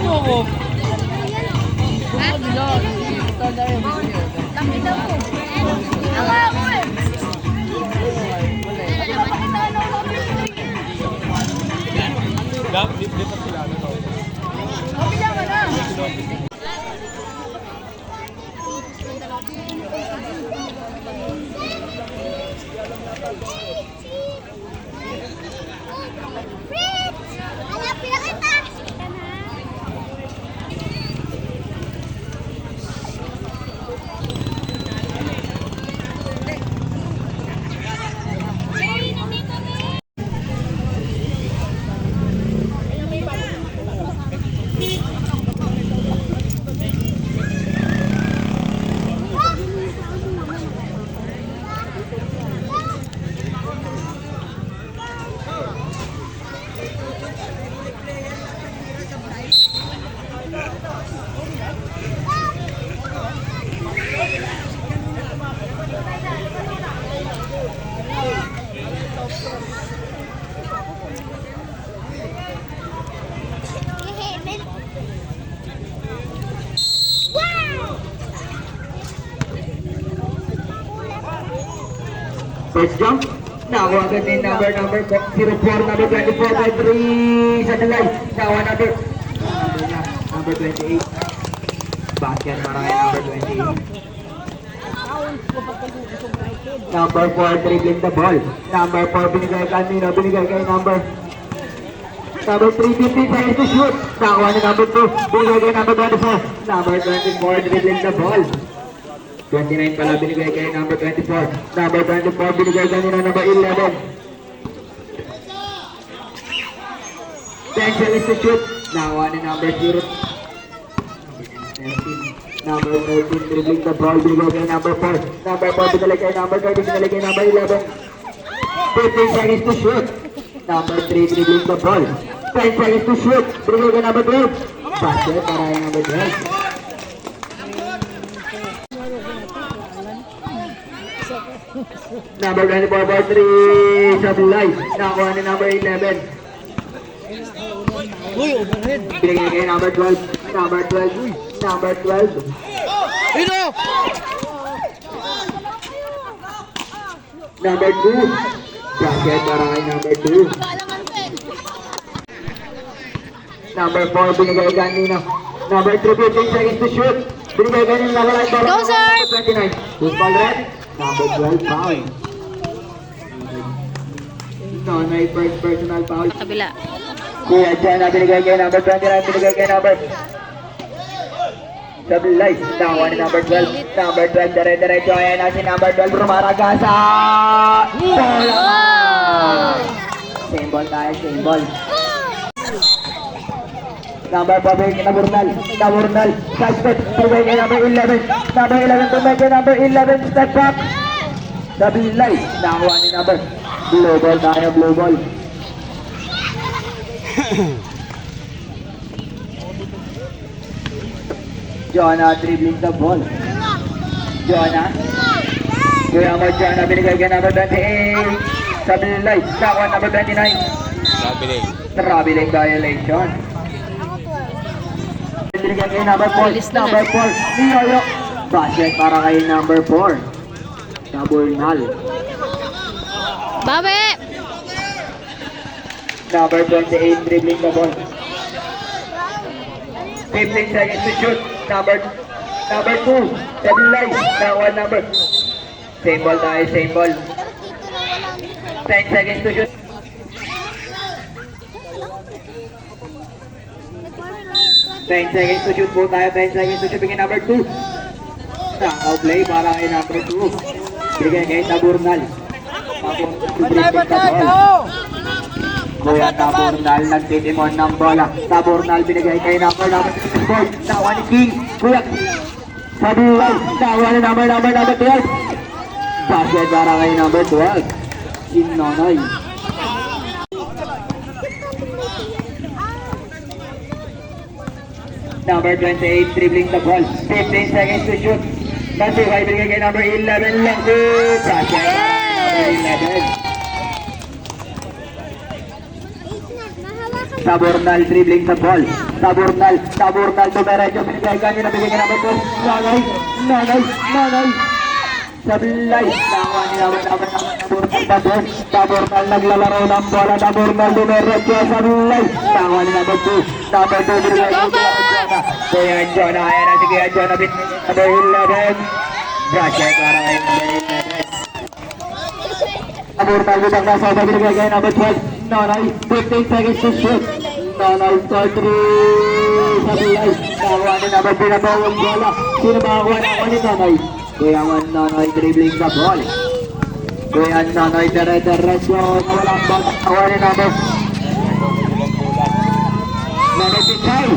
ako. Ha? Laki daw po. Awa ako eh. Dito sila. Kapila ka na. First jump. Nakuha agad ni number 04, number 24 by 3 sa delay. Nakuha number 28. Basket para kay number 28. Number 4 dribbling the ball. Number 4 binigay kanino, binigay kay number 3, 15 seconds to shoot. Nakuha ni number 2, binigay kay number 24. Number 24 dribbling the ball. 29 pala binigay kay number 24. Number 24 binigay kanina number 11. 10 seconds to shoot. Nakuha ni number 0. Number 13 dribbling the ball. Binigay kay number 4. Number 4 binigay kay number 30. Binigay kay number 11. 15 seconds to shoot. Number 3 dribbling the ball. 10 seconds to shoot. Binigay kay number 12. Basket para kay number 12. Number 24 by 3 sa tulay. Nakuha ni number 11. Uy, overhead. Binigay kay number 12. Number 12. Number 12. Ito! Number 2. Basket para kay number 2. Number 4 binigay kanina. Number 3, 15 seconds to shoot. Binigay kanina number 9. Go, sir! Number 29. Who's ball red? Number 12 foul. No, first personal foul. Kabila. Kuya Jana binigay kay number 29. Binigay kay number Sablay. Nakuha ni number 12. Number 12 dire-diretso. Ayan na si number 12. Rumaraga sa bola. Same ball tayo, same ball. Number 4 binigay kay Naburnal. Naburnal. Suspect. Binigay kay number 11. Number 11 binigay kay number 11. Step back. Sablay. Nakuha ni number blue ball tayo, blue ball. Jonah dribbling the ball. Jonah. Kuya mo Jonah binigay kay number 28. Sablay. Nakuha number 29. Traveling violation. Binigay kay number 4. Number 4. Niyoyo. Basket para kay number 4. Naburnal. Babe! Number 28 dribbling the ball. 15 seconds to shoot. Number 2. Sablay. Nakuha number. Same ball tayo, same ball. 10 seconds to shoot. Ten seconds to shoot po tayo. 10 seconds to shoot. Bigyan number 2. Knockout play para kay number 2. Bigyan kay Taburnal. Kuya Taburnal nagtitimon ng bola. Taburnal binigay kay number 4. Nakuha ni King. Kuya Sabuhay. Nakuha ni number 12. Basket para kay number 12. Sinonoy. Number 28 dribbling the ball. 15 seconds to shoot. Nasuhay binigay kay number 11 lang. Basket. Number 11. Saburnal dribbling sa ball. Saburnal dumiretso, binigay kanya na bigay ka naman to. Nanay. Sablay, nakuha ni naman Saburnal pa doon. Saburnal naglalaro ng bola. Saburnal dumiretso, Sablay. Nakuha ni naman to. Number 2, binigay ko Jonah. Kuya Jonah, ayan na si Kuya Jonah. Number 11. Brasher para kay number 11. Saburnal butang nasa sa binigay kay number 12. Nanay, 15 seconds to shoot. Nanay for 3. Sablay, nakuha ni number 3 na bawang bola. Sino makakuha na ni Nanay? Kuya Nanay dribbling the ball. Kuya Nanay dire-diretso. Walang ball. Nakuha ni number Nanay Pichay.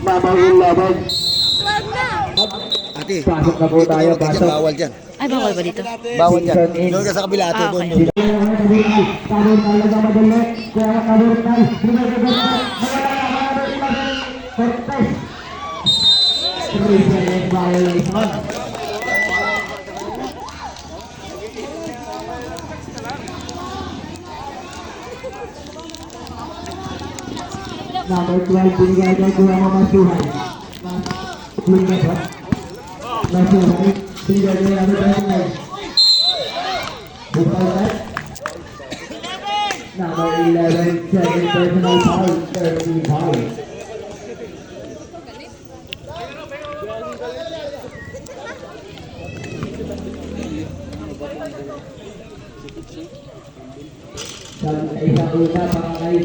Number 11. Ate, Pasok na po tayo. Pasok. bawal dyan. Ay, bawal ba dito? Bawal dyan. Season in. Doon ka sa kabila, ate. Ah, Doon, okay. doon. Number 12, binigay kay Kuya Mamasuhan. Masuhan, binigay kay number 29. Bukalat. Number 11, second personal foul, 30 foul. Sa isang una, mga kay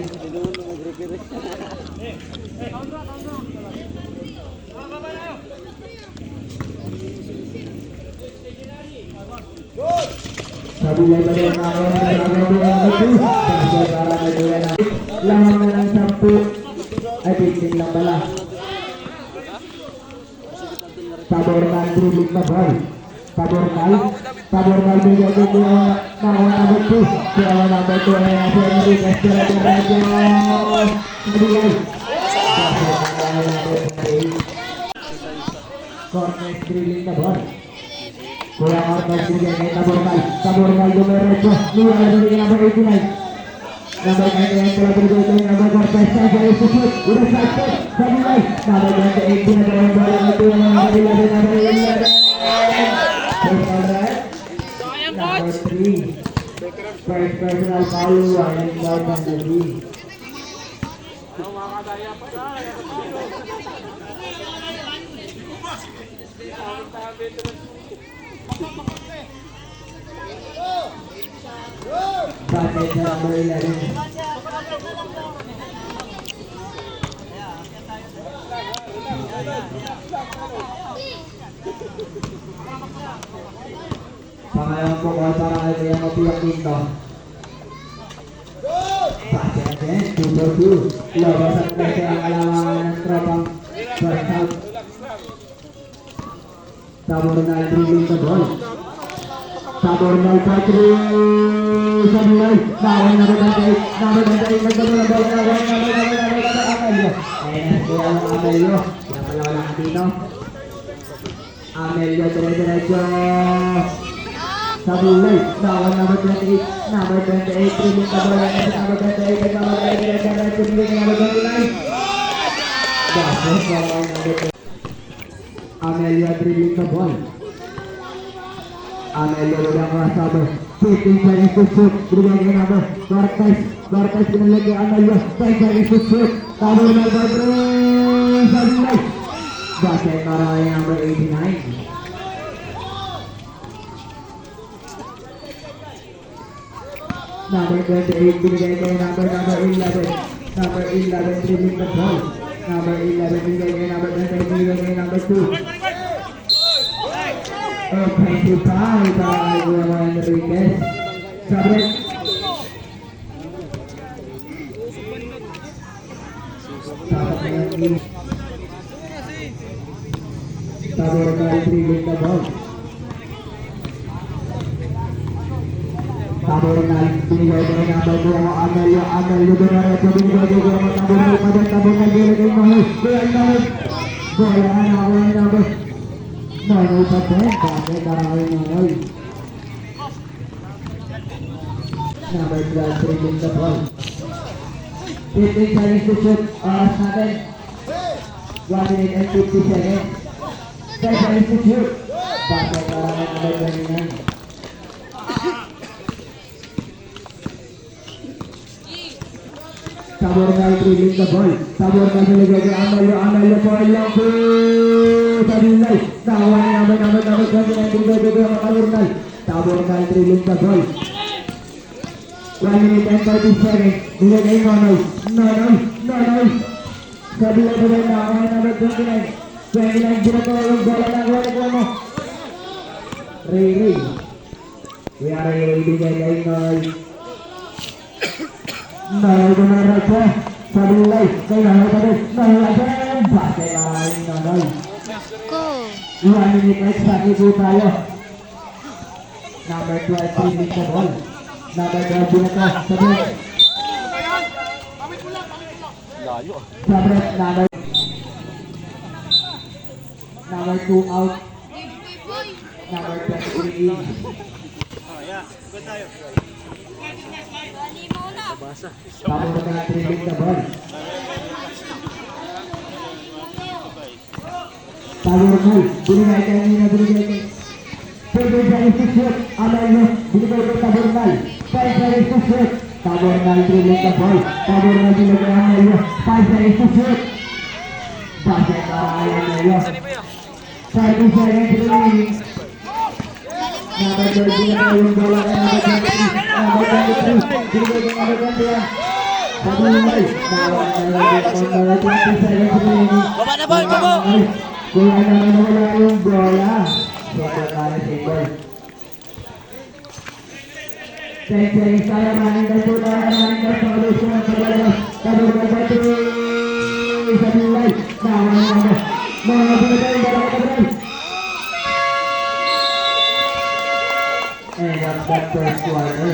Sabilay ba rin ako lamang na ng 10 ay 15 lang pala. Saburnal dribbling na ball. Saburnal bigyan din yung nakuha number 2. Kaya number 2 ay nasa Enriquez. Kaya number 2 Corners dribbling na ball. Kuya Corners bigyan kay Saburnal dumiretso. Niya na bigyan number 89. Number 98 pala bigyan kay number 4. Sa shoot. Udah sakit. Saburnal. Number 28 pinagawang bola ito yung number 11. Number 11. Number 3. First personal foul. Walang foul ng gabi. Basket sa number 11. Pangalawang pukul para kay Kuya Mapiyak Quinto. Basket again, 2-2. Labasan kasi ang alamangan ng tropang first half. Saburnal dribbling the ball. Saburnal pa 3. Saburnal. Naway na rin ang number 28. Nagdalo ng ball. Naway Amelio. Ayan na kuya ng Amelio. Kaya pala wala ka dito. Amelio dire-diretso. Saburnal. Naway number 28. Number 28. Dribbling the ball. Number 28. Number 28. Dribbling number 29. Basket para kay number 28. Amelia dribbling the ball. Amelia udah ngerasa 15 seconds to shoot. Dribbling kay number Bartes pinalagay kay Amelia. 10 seconds to shoot. Saburnal by 3. Saburnal. Basket para kay number 89. Number 28 binigay kay number 11. Number 11 dribbling the ball. Number 11 binigay kay number 28 binigay kay number 2. Offensive foul para kay Kuya Enriquez. Sabret. Saburnal dribbling the ball. Saburnal binigay kay number 2 Amelio diretso binigay kay Saburnal pada Saburnal binigay kay Mahal. Bola na number Mahal pa din. Bakit karawin Mahal? Number 12, dribbling the ball. 15 seconds to shoot. Oras natin. 1 minute and 50 seconds. 10 seconds to shoot. Basket para ng number 29. Sabornal dribbling the ball. Sabornal nilagay kay Amelio po ay lang po sa nilay. Nakawa ni number 29 dribbling ang Sabornal. Sabornal dribbling the ball. 1 minute and 30 seconds. Nilagay Nonoy. Sa bilay po rin nakawa ni number 29. 29 ginagawa yung bola na gawa ni Cuomo. Ray. Kuya Ray bigay kay Nonoy. Nonoy gumarat po sa bilay. Kay Nonoy pa rin. Nonoy again. Basket ay Nonoy. Go. 1 minute exactly po tayo. Number 12 dribbling the ball. Number 12 ginagawa sa bilay. Sabret number 2 out. Number 23 in. Tapos na dribbling the ball. Tabornal, binigay kay Nina, binigay kay 5 seconds to shoot. Amelio, binigay kay Tabornal. 5 seconds to shoot. Tabornal dribbling the ball. Tabornal binigay kay Amelio. 5 seconds to shoot. Basket para kay Amelio. 30 seconds remaining. Number 30 na yung bola kay number 23. Number 23. Binigay kay number 21. Tabornal. Number 20 seconds remaining. Baba na ball, baba! Kuya naman wala yung bola. Siyempre tayo, siyempre. 10 seconds tayo, maninggal po tayo, maninggal sa kalusungan sa dalawa. Tabornal ba ito? Sa bilay. Mga pinagay, bola ka Tabornal. And that's that first quarter.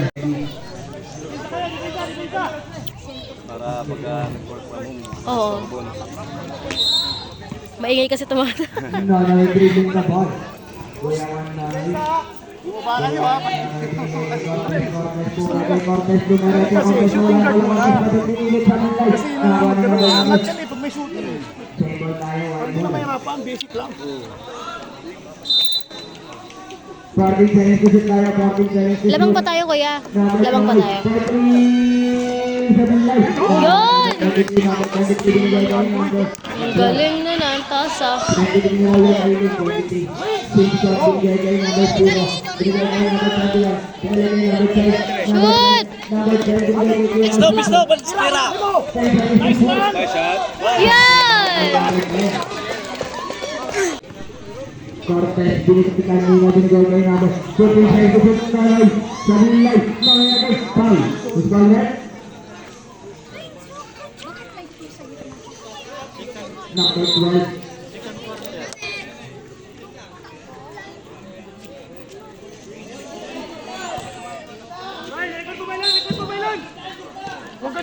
Para pagka-report pa mo. Oo. Maingay kasi tumata. Nonoy dribbling the ball. Kuya Nonoy. Bumaba kayo ha! Cortez dumaretso. Cortez wala ko lang ang pagpapinilit sa nilay. Angat yan eh, pag may shooting eh. Table tayo. Hindi na mahirapan, basic lang. 14 seconds to shoot tayo. 14 seconds to shoot. Labang pa tayo, kuya. Labang pa tayo. 23 sa nilay. Yun! 23 binigay kay number. Ang galing na na, ang taas ah. 23 binigay kay number 23. 6 shot binigay kay number 0. Binigay kay number 21. Binigay kay number 10. Shoot! Number 10 binigay kay Pisto, Balistira! 10 seconds to shoot. Nice shot! Yan! Cortez, binigyan nila binigay kay number 14 seconds to shoot. Nonoy sa nilay. Nonoy agad. Foul. Is foul net? Number 12.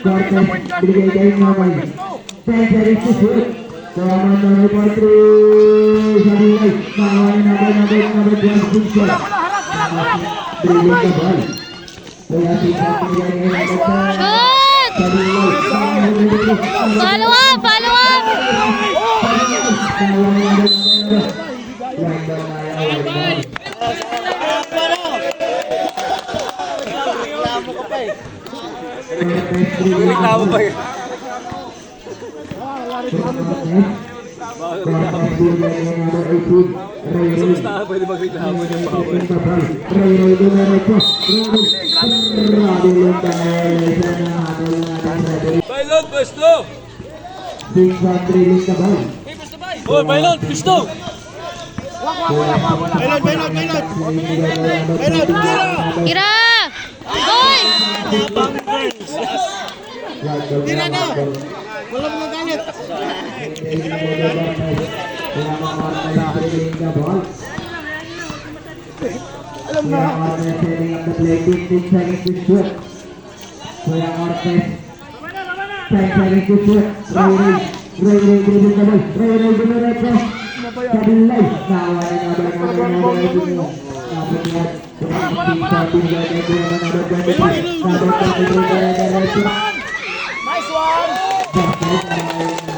Cortez, binigay kay Nonoy. 10 seconds to shoot. Kaya naman Nonoy for 3. Sa nilay. Nakawa ni number 12 big shot. Dribbling the ball. Kaya Sinsan binigay kay number 10. Shoot! Sa nilay. Follow up! Follow up! Tama ba yun? Pwede magreklamo yung power. Bailon, pwesto! Sinsan dribbling the ball. Oh, Bailon, pwesto! Tira! Goal! Tira na! Wala mga galit! Alam na! Setting up the play, 15 seconds to shoot. Kuya Cortez. 10 seconds to shoot. Ray dribbling the ball. Ray dumiretso. Sa bilay. Nawa na. Number 23 kay Diretso. Nice one!